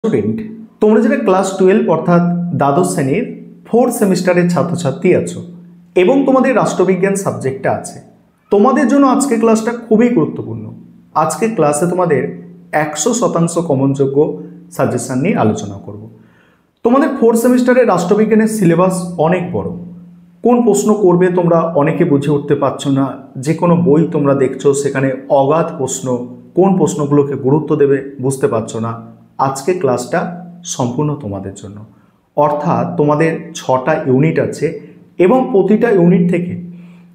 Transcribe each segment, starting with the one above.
Student, তোমরা যারা class 12 অর্থাৎ দ্বাদশ শ্রেণীর 4th সেমিস্টারের ছাত্রছাত্রী আছো এবং তোমাদের রাষ্ট্রবিজ্ঞান সাবজেক্টটা আছে, তোমাদের জন্য আজকে ক্লাসটা খুবই গুরুত্বপূর্ণ। আজকে ক্লাসে তোমাদের 100% কমনযোগ্য সাজেশন নিয়ে আলোচনা করব। তোমাদের 4th সেমিস্টারের রাষ্ট্রবিজ্ঞানের সিলেবাস অনেক বড়। কোন প্রশ্ন করবে তোমরা অনেকে বুঝে উঠতে পারছো না। যে কোনো বই তোমরা দেখছো সেখানে অগাধ প্রশ্ন, কোন প্রশ্নগুলোকে গুরুত্ব দেবে বুঝতে পারছো না। আজকে ক্লাসটা সম্পূর্ণ তোমাদের জন্য। অর্থাৎ তোমাদের 6টা ইউনিট আছে এবং প্রতিটা ইউনিট থেকে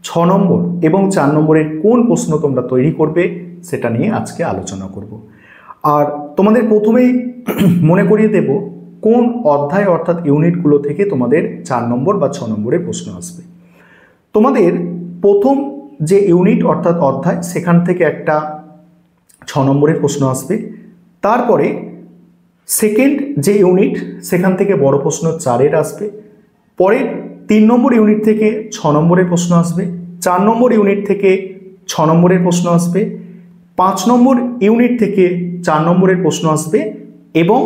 6 নম্বর এবং 4 নম্বরের কোন প্রশ্ন তোমরা তৈরি করবে সেটা নিয়ে আজকে আলোচনা করব। আর তোমাদের প্রথমেই মনে করিয়ে দেব কোন অধ্যায় অর্থাৎ ইউনিটগুলো থেকে তোমাদের 4 নম্বর বা 6 নম্বরের প্রশ্ন আসবে। তোমাদের প্রথম যে ইউনিট অর্থাৎ অধ্যায় সেখান থেকে একটা 6 নম্বরের প্রশ্ন আসবে। তারপরে সেকেন্ড যে ইউনিট সেখান থেকে বড় প্রশ্ন 4-এর আসবে। পরের 3 নম্বর ইউনিট থেকে 6 নম্বরের প্রশ্ন আসবে। 4 নম্বর ইউনিট থেকে 6 নম্বরের প্রশ্ন আসবে। 5 নম্বর ইউনিট থেকে 4 নম্বরের প্রশ্ন আসবে এবং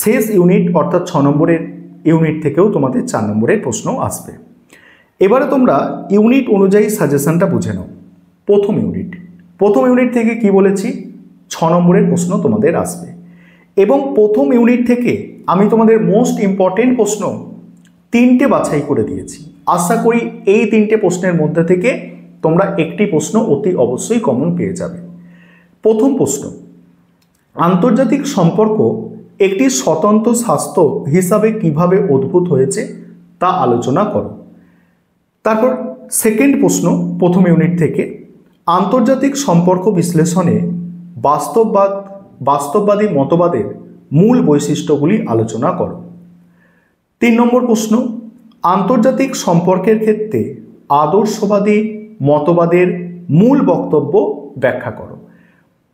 শেষ ইউনিট অর্থাৎ 6 নম্বরের ইউনিট থেকেও তোমাদের 4 নম্বরের প্রশ্ন আসবে। এবারে তোমরা ইউনিট অনুযায়ী সাজেশনটা বুঝে নাও। প্রথম ইউনিট থেকে কি বলেছি, 6 নম্বরের প্রশ্ন তোমাদের আসবে এবং প্রথম ইউনিট থেকে আমি তোমাদের মোস্ট ইম্পর্টেন্ট প্রশ্ন 3টে বাছাই করে দিয়েছি। আশা করি এই 3টে প্রশ্নের মধ্যে থেকে তোমরা একটি প্রশ্ন অতি অবশ্যই কমন পেয়ে যাবে। প্রথম প্রশ্ন, আন্তর্জাতিক সম্পর্ক একটি স্বতন্ত্র শাস্ত্র হিসাবে কিভাবে উদ্ভূত হয়েছে তা আলোচনা করো। তারপর সেকেন্ড প্রশ্ন প্রথম ইউনিট থেকে, আন্তর্জাতিক সম্পর্ক বিশ্লেষণে বাস্তববাদী মতবাদের মূল বৈশিষ্ট্যগুলি আলোচনা করো। 3 নম্বর প্রশ্ন, আন্তর্জাতিক সম্পর্কের ক্ষেত্রে আদর্শবাদী মতবাদের মূল বক্তব্য ব্যাখ্যা করো।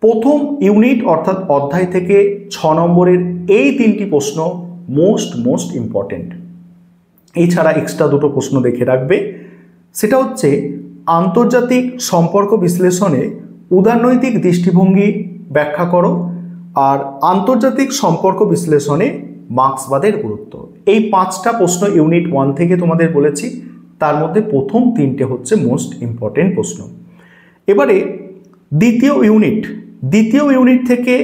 প্রথম ইউনিট অর্থাৎ অধ্যায় থেকে 6 নম্বরের এই 3টি প্রশ্ন মোস্ট ইম্পর্টেন্ট। এছাড়া এক্সট্রা দুটো প্রশ্ন দেখে রাখবে, সেটা হচ্ছে আন্তর্জাতিক সম্পর্ক বিশ্লেষণে উদারনৈতিক দৃষ্টিভঙ্গি ব্যাখ্যা করো আর আন্তর্জাতিক সম্পর্ক বিশ্লেষণে মার্ক্সবাদের গুরুত্ব। এই 5টা প্রশ্ন ইউনিট 1 থেকে তোমাদের বলেছি, তার মধ্যে প্রথম 3টে হচ্ছে মোস্ট ইম্পর্টেন্ট প্রশ্ন। এবারে দ্বিতীয় ইউনিট থেকে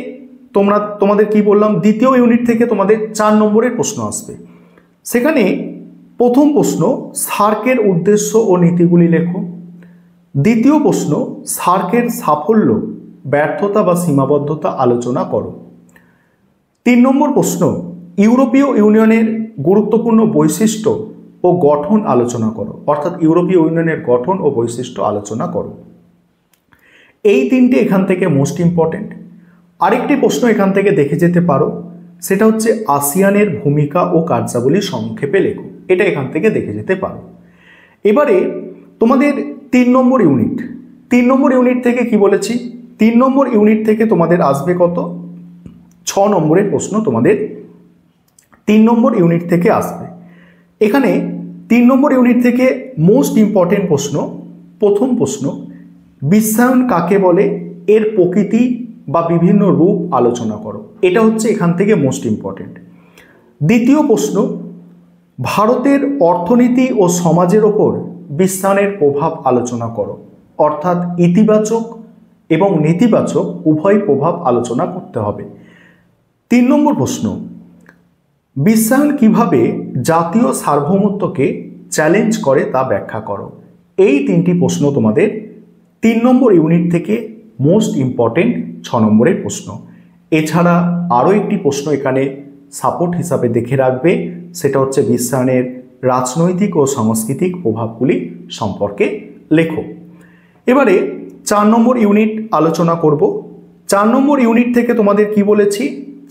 তোমাদের কি বললাম, দ্বিতীয় ইউনিট থেকে তোমাদের 4 নম্বরের প্রশ্ন আসবে। সেখানে প্রথম প্রশ্ন, সার্কের উদ্দেশ্য ও নীতিগুলি লেখো। দ্বিতীয় প্রশ্ন, সার্কের সাফল্য, ব্যর্থতা বা সীমাবদ্ধতা আলোচনা করো। 3 নম্বর প্রশ্ন, ইউরোপীয় ইউনিয়নের গুরুত্বপূর্ণ বৈশিষ্ট্য ও গঠন আলোচনা করো। অর্থাৎ ইউরোপীয় ইউনিয়নের গঠন ও বৈশিষ্ট্য আলোচনা করো। এই 3টে এখান থেকে মোস্ট ইম্পর্টেন্ট। আরেকটি প্রশ্ন এখান থেকে দেখে যেতে পারো, সেটা হচ্ছে আসিয়ানের ভূমিকা ও কার্যাবলী সংক্ষেপে লেখো। এটা এখান থেকে দেখে যেতে পারো। এবারে তোমাদের 3 নম্বর ইউনিট থেকে কি বলেছি, 3 নম্বর ইউনিট থেকে তোমাদের আসবে কত, 6 নম্বরের প্রশ্ন তোমাদের 3 নম্বর ইউনিট থেকে আসবে। এখানে 3 নম্বর ইউনিট থেকে মোস্ট ইম্পর্টেন্ট প্রশ্ন, প্রথম প্রশ্ন, বিশ্বায়ন কাকে বলে, এর প্রকৃতি বা বিভিন্ন রূপ আলোচনা করো। এটা হচ্ছে এখান থেকে মোস্ট ইম্পর্টেন্ট। দ্বিতীয় প্রশ্ন, ভারতের অর্থনীতি ও সমাজের ওপর বিশ্বায়নের প্রভাব আলোচনা করো। অর্থাৎ ইতিবাচক এবং নেতিবাচক উভয় প্রভাব আলোচনা করতে হবে। 3 নম্বর প্রশ্ন, বিশ্বায়ন কিভাবে জাতীয় সার্বভৌমত্বকে চ্যালেঞ্জ করে তা ব্যাখ্যা করো। এই 3টি প্রশ্ন তোমাদের 3 নম্বর ইউনিট থেকে মোস্ট ইম্পর্টেন্ট 6 নম্বরের প্রশ্ন। এছাড়া আরও একটি প্রশ্ন এখানে সাপোর্ট হিসাবে দেখে রাখবে, সেটা হচ্ছে বিশ্বায়নের রাজনৈতিক ও সাংস্কৃতিক প্রভাবগুলি সম্পর্কে লেখো। এবারে 4 নম্বর ইউনিট আলোচনা করব। 4 নম্বর ইউনিট থেকে তোমাদের কি বলেছি,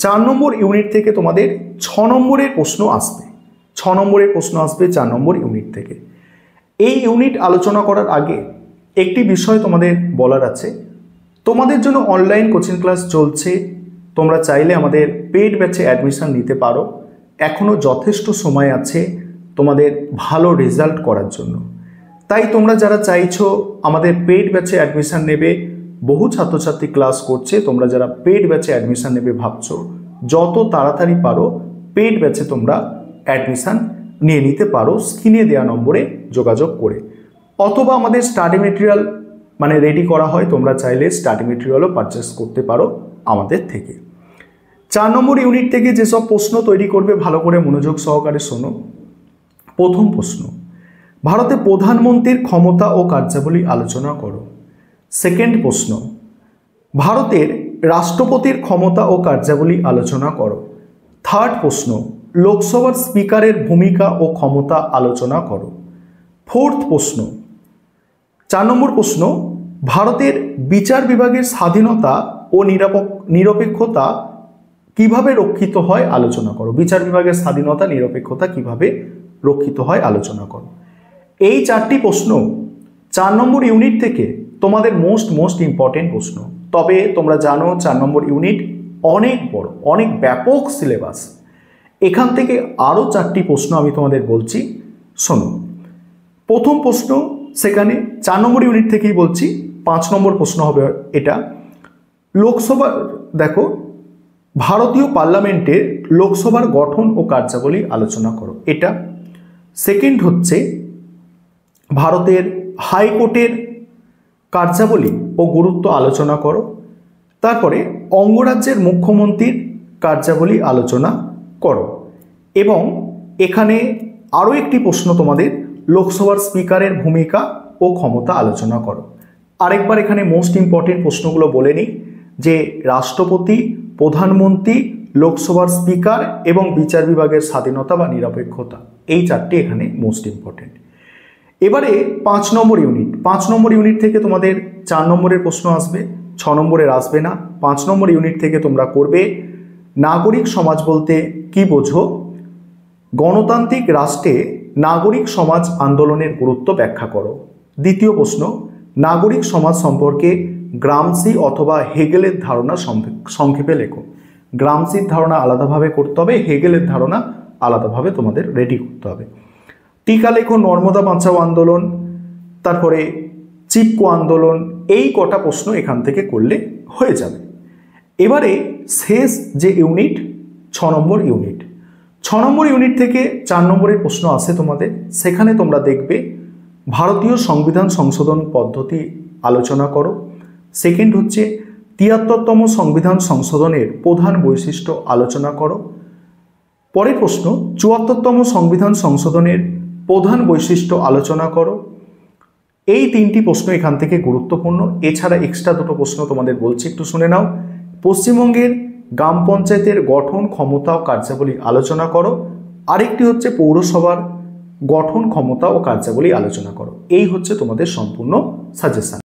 4 নম্বর ইউনিট থেকে তোমাদের 6 নম্বরের প্রশ্ন আসবে। 6 নম্বরের প্রশ্ন আসবে 4 নম্বর ইউনিট থেকে। এই ইউনিট আলোচনা করার আগে একটি বিষয় তোমাদের বলার আছে, তোমাদের জন্য অনলাইন কোচিং ক্লাস চলছে। তোমরা চাইলে আমাদের পেইড ব্যাচে অ্যাডমিশন নিতে পারো। এখনও যথেষ্ট সময় আছে তোমাদের ভালো রেজাল্ট করার জন্য। তাই তোমরা যারা চাইছো আমাদের পেইড ব্যাচে অ্যাডমিশন নেবে, বহু ছাত্রছাত্রী ক্লাস করছে, তোমরা যারা পেইড ব্যাচে অ্যাডমিশন নেবে ভাবছো, যত তাড়াতাড়ি পারো পেড ব্যাচে তোমরা অ্যাডমিশান নিয়ে নিতে পারো স্ক্রিনে দেওয়া নম্বরে যোগাযোগ করে, অথবা আমাদের স্টাডি মেটেরিয়াল মানে রেডি করা হয়, তোমরা চাইলে স্টাডি মেটেরিয়ালও পারচেস করতে পারো আমাদের থেকে। 4 নম্বর ইউনিট থেকে যেসব প্রশ্ন তৈরি করবে ভালো করে মনোযোগ সহকারে শোনো। প্রথম প্রশ্ন, ভারতে প্রধানমন্ত্রীর ক্ষমতা ও কার্যাবলী আলোচনা করো। সেকেন্ড প্রশ্ন, ভারতের রাষ্ট্রপতির ক্ষমতা ও কার্যাবলী আলোচনা করো। থার্ড প্রশ্ন, লোকসভার স্পিকারের ভূমিকা ও ক্ষমতা আলোচনা করো। ফোর্থ প্রশ্ন, 4 নম্বর প্রশ্ন, ভারতের বিচার বিভাগের স্বাধীনতা ও নিরপেক্ষতা কিভাবে রক্ষিত হয় আলোচনা করো। বিচার বিভাগের স্বাধীনতা নিরপেক্ষতা কিভাবে রক্ষিত হয় আলোচনা করো। এই 4টি প্রশ্ন 4 নম্বর ইউনিট থেকে তোমাদের মোস্ট ইম্পর্টেন্ট প্রশ্ন। তবে তোমরা জানো 4 নম্বর ইউনিট অনেক বড়, অনেক ব্যাপক সিলেবাস। এখান থেকে আরও 4টি প্রশ্ন আমি তোমাদের বলছি, শোনো। প্রথম প্রশ্ন, সেখানে 4 নম্বর ইউনিট থেকেই বলছি, 5 নম্বর প্রশ্ন হবে এটা। লোকসভা, দেখো, ভারতীয় পার্লামেন্টের লোকসভার গঠন ও কার্যাবলী আলোচনা করো, এটা। সেকেন্ড হচ্ছে ভারতের হাইকোর্টের কার্যাবলী ও গুরুত্ব আলোচনা করো। তারপরে অঙ্গরাজ্যের মুখ্যমন্ত্রীর কার্যাবলী আলোচনা করো। এবং এখানে আরও একটি প্রশ্ন তোমাদের, লোকসভার স্পিকারের ভূমিকা ও ক্ষমতা আলোচনা করো। আরেকবার এখানে মোস্ট ইম্পর্টেন্ট প্রশ্নগুলো বলে নিই, যে রাষ্ট্রপতি, প্রধানমন্ত্রী, লোকসভার স্পিকার এবং বিচার বিভাগের স্বাধীনতা বা নিরপেক্ষতা, এই 4টি এখানে মোস্ট ইম্পর্টেন্ট। এবারে 5 নম্বর ইউনিট। 5 নম্বর ইউনিট থেকে তোমাদের 4 নম্বরের প্রশ্ন আসবে, 6 নম্বরের আসবে না। 5 নম্বর ইউনিট থেকে তোমরা করবে নাগরিক সমাজ বলতে কি বোঝো, গণতান্ত্রিক রাষ্ট্রে নাগরিক সমাজ আন্দোলনের গুরুত্ব ব্যাখ্যা করো। দ্বিতীয় প্রশ্ন, নাগরিক সমাজ সম্পর্কে গ্রামসি অথবা হেগেলের ধারণা সংক্ষেপে লেখো। গ্রামসির ধারণা আলাদাভাবে করতে হবে, হেগেলের ধারণা আলাদাভাবে তোমাদের রেডি করতে হবে। টিকা লেখো নর্মদা বাঁচাও আন্দোলন, তারপরে চিপকো আন্দোলন, এই কটা প্রশ্ন এখান থেকে করলে হয়ে যাবে। এবারে শেষ যে ইউনিট 6 নম্বর ইউনিট। 6 নম্বর ইউনিট থেকে 4 নম্বরের প্রশ্ন আসে তোমাদের, সেখানে তোমরা দেখবে ভারতীয় সংবিধান সংশোধন পদ্ধতি আলোচনা করো। সেকেন্ড হচ্ছে 73তম সংবিধান সংশোধনের প্রধান বৈশিষ্ট্য আলোচনা করো। পরের প্রশ্ন, 74তম সংবিধান সংশোধনের প্রধান বৈশিষ্ট্য আলোচনা করো। এই 3টি প্রশ্ন এখান থেকে গুরুত্বপূর্ণ। এছাড়া এক্সট্রা 2টো প্রশ্ন তোমাদের বলছি, একটু শুনে নাও। পশ্চিমবঙ্গের গ্রাম পঞ্চায়েতের গঠন, ক্ষমতা ও কার্যাবলী আলোচনা করো। আরেকটি হচ্ছে পৌরসভার গঠন, ক্ষমতা ও কার্যাবলী আলোচনা করো। এই হচ্ছে তোমাদের সম্পূর্ণ সাজেশন।